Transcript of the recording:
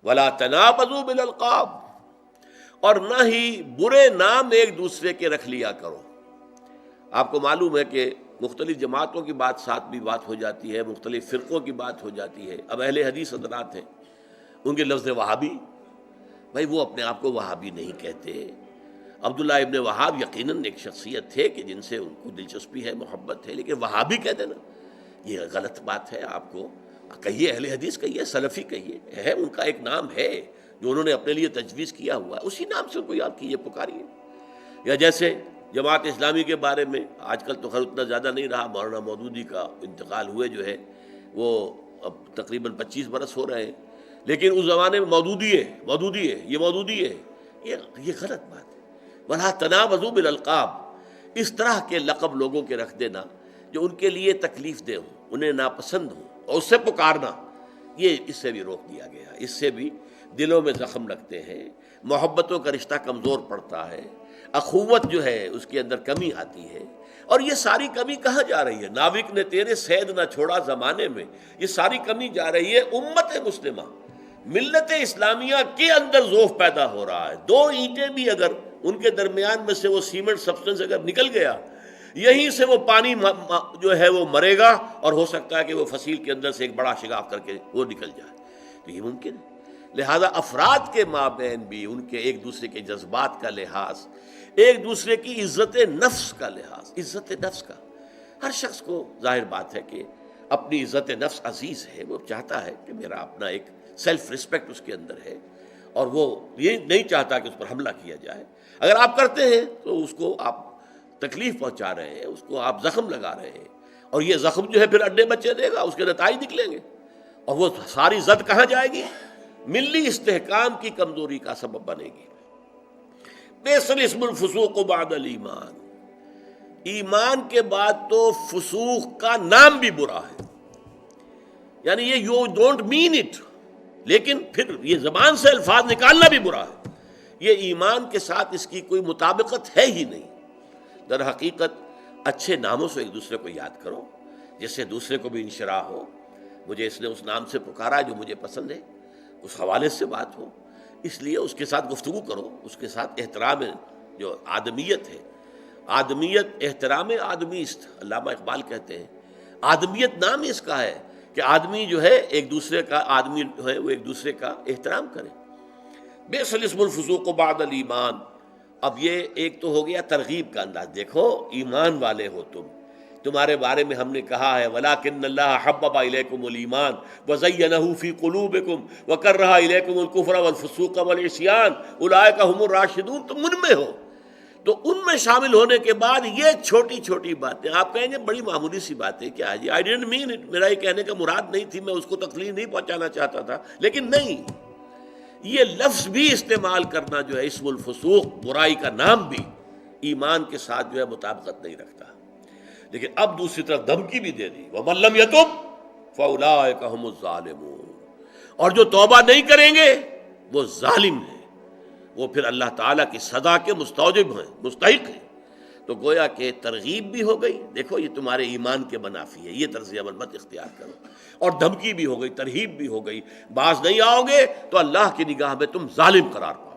ولا تنابزوا بالالقاب، اور نہ ہی برے نام ایک دوسرے کے رکھ لیا کرو۔ آپ کو معلوم ہے کہ مختلف جماعتوں کی بات ساتھ بھی بات ہو جاتی ہے، مختلف فرقوں کی بات ہو جاتی ہے۔ اب اہل حدیث حضرات ہیں، ان کے لفظ وہابی، بھائی وہ اپنے آپ کو وہابی نہیں کہتے۔ عبداللہ ابن وہاب یقیناً ایک شخصیت تھے کہ جن سے ان کو دلچسپی ہے، محبت ہے، لیکن وہابی کہتے نا، یہ غلط بات ہے۔ آپ کو کہیے اہل حدیث کہیے، سلفی کہیے، ہے ان کا ایک نام ہے جو انہوں نے اپنے لیے تجویز کیا ہوا ہے، اسی نام سے ان کو یاد کیجیے، پکاریے۔ یا جیسے جماعت اسلامی کے بارے میں آج کل تو خیر اتنا زیادہ نہیں رہا، مولانا مودودی کا انتقال ہوئے جو ہے وہ اب تقریباً 25 برس ہو رہے ہیں، لیکن اس زمانے میں مودودی ہے، مودودی ہے، یہ مودودی ہے، یہ غلط بات ہے۔ وَلَا تَنَابَزُوا بِالْأَلْقَابِ، اس طرح کے لقب لوگوں کے رکھ دینا جو ان کے لیے تکلیف دہ ہوں، انہیں ناپسند ہوں، اور اس سے پکارنا، یہ اس سے بھی روک دیا گیا۔ اس سے بھی دلوں میں زخم لگتے ہیں، محبتوں کا رشتہ کمزور پڑتا ہے، اخوت جو ہے اس کے اندر کمی آتی ہے۔ اور یہ ساری کمی کہاں جا رہی ہے؟ ناوک نے تیرے صید نہ چھوڑا زمانے میں، یہ ساری کمی جا رہی ہے امت مسلمہ، ملت اسلامیہ کے اندر ذوف پیدا ہو رہا ہے۔ دو اینٹیں بھی اگر ان کے درمیان میں سے وہ سیمنٹ سبسٹنس اگر نکل گیا، یہیں سے وہ پانی جو ہے وہ مرے گا، اور ہو سکتا ہے کہ وہ فصیل کے اندر سے ایک بڑا شگاف کر کے وہ نکل جائے، تو یہ ممکن ہے۔ لہذا افراد کے مابین بھی ان کے ایک دوسرے کے جذبات کا لحاظ، ایک دوسرے کی عزت نفس کا لحاظ، عزت نفس کا، ہر شخص کو ظاہر بات ہے کہ اپنی عزت نفس عزیز ہے، وہ چاہتا ہے کہ میرا اپنا ایک سیلف ریسپیکٹ اس کے اندر ہے، اور وہ یہ نہیں چاہتا کہ اس پر حملہ کیا جائے۔ اگر آپ کرتے ہیں تو اس کو آپ تکلیف پہنچا رہے ہیں، اس کو آپ زخم لگا رہے ہیں، اور یہ زخم جو ہے پھر اڈے بچے دے گا، اس کے نتائج نکلیں گے، اور وہ ساری زد کہاں جائے گی؟ ملی استحکام کی کمزوری کا سبب بنے گی۔ بئس الاسم الفسوق بعد الایمان، ایمان کے بعد تو فسوق کا نام بھی برا ہے، یعنی یہ یو ڈونٹ مین اٹ، لیکن پھر یہ زبان سے الفاظ نکالنا بھی برا ہے، یہ ایمان کے ساتھ اس کی کوئی مطابقت ہے ہی نہیں۔ در حقیقت اچھے ناموں سے ایک دوسرے کو یاد کرو، جس سے دوسرے کو بھی انشراح ہو، مجھے اس نے اس نام سے پکارا جو مجھے پسند ہے، اس حوالے سے بات ہو، اس لیے اس کے ساتھ گفتگو کرو، اس کے ساتھ احترام جو آدمیت ہے، آدمیت احترام آدمی است، علامہ اقبال کہتے ہیں، آدمیت نام اس کا ہے کہ آدمی جو ہے ایک دوسرے کا، آدمی جو ہے وہ ایک دوسرے کا احترام کرے۔ بئس الاسم الفسوق بعد الایمان، اب یہ ایک تو ہو گیا ترغیب کا انداز، دیکھو ایمان والے ہو تمہارے بارے میں ہم نے کہا ہے وَلَٰكِنَّ اللَّهَ حَبَّبَ إِلَيْكُمُ الْإِيمَانَ وَزَيَّنَهُ فِي قُلُوبِكُمْ وَكَرَّهَ إِلَيْكُمُ الْكُفْرَ وَالْفُسُوقَ وَالْعِصْيَانَ أُولَٰئِكَ هُمُ الرَّاشِدُونَ، تم ان میں ہو۔ تو ان میں شامل ہونے کے بعد یہ چھوٹی چھوٹی باتیں آپ کہیں گے بڑی معمولی سی باتیں، کیا ہے جی، آئی ڈنٹ مین اٹ، میرا یہ کہنے کا مراد نہیں تھی، میں اس کو تکلیف نہیں پہنچانا چاہتا تھا، لیکن نہیں، یہ لفظ بھی استعمال کرنا جو ہے اسم الفسوق، برائی کا نام بھی ایمان کے ساتھ جو ہے مطابقت نہیں رکھتا۔ لیکن اب دوسری طرف دھمکی بھی دے دی، وَمَن لَّمْ يَتُبْ فَأُولَٰئِكَ هُمُ الظَّالِمُونَ، اور جو توبہ نہیں کریں گے وہ ظالم ہیں، وہ پھر اللہ تعالیٰ کی سزا کے مستوجب ہیں، مستحق ہیں۔ تو گویا کہ ترغیب بھی ہو گئی، دیکھو یہ تمہارے ایمان کے منافی ہے، یہ طرز عمل مت اختیار کرو، اور دھمکی بھی ہو گئی، ترہیب بھی ہو گئی، باز نہیں آؤ گے تو اللہ کی نگاہ میں تم ظالم قرار پاؤ۔